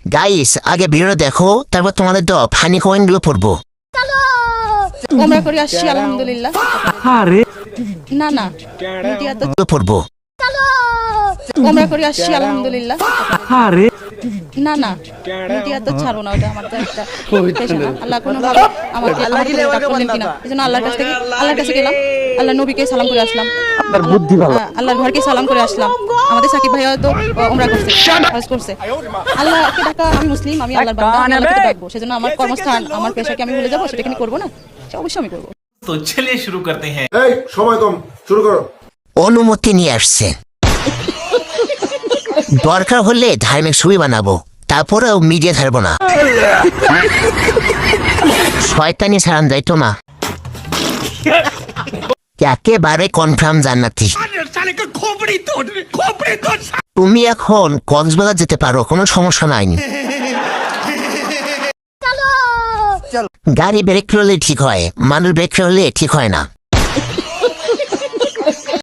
Guys আগে video দেখো, তারপর তোমাদের তো ফানি কয়েন গুলো পড়বো। ওমরা করে আসছি আলহামদুলিল্লাহ। আরে না না মিডিয়া তো পড়বো। ওমরা করে আসছি আলহামদুলিল্লাহ। আরে না না মিডিয়া তো ছাড়ো না, ওটা আমার তো একটা পেশা না। আল্লাহ কোনো ভাবে আমাকে এটা করলেন কিনা, এজন্য আল্লাহর কাছে গেলাম, আল্লাহ নবীকে সালাম করে আসলাম, আপনার বুদ্ধি ভালো। আল্লাহর ঘরকে সালাম করে আসলাম। আমাদের সাকিব ভাইয়া তো ওমরা করছে, হজ করছে। আল্লাহকে ডাকা, আমি মুসলিম, আমি আল্লাহর বান্দা, আমি আল্লাহকে ডাকবো। সেজন্য আমার কর্মস্থান, আমার পেশাকে আমি ভুলে যাবো, সেটা কি করবো না? সে অবশ্যই আমি করবো। तो चलिए शुरू करते हैं। এই সময় কম, শুরু করো। অনুমতি নিয়ে আসছে, দরকার হলে ধার্মিক ছবি বানাবো, তারপরেও মিডিয়া ছাড়বো না। শয়তানি ছাড়ান যাইতো না, একেবারে কনফার্ম জান্নাতি। তুমি এখন কক্সবাজার যেতে পারো, কোনো সমস্যা নাই। গাড়ি ব্রেক করলে ঠিক হয়, মানুষ ব্রেক করলে ঠিক হয় না।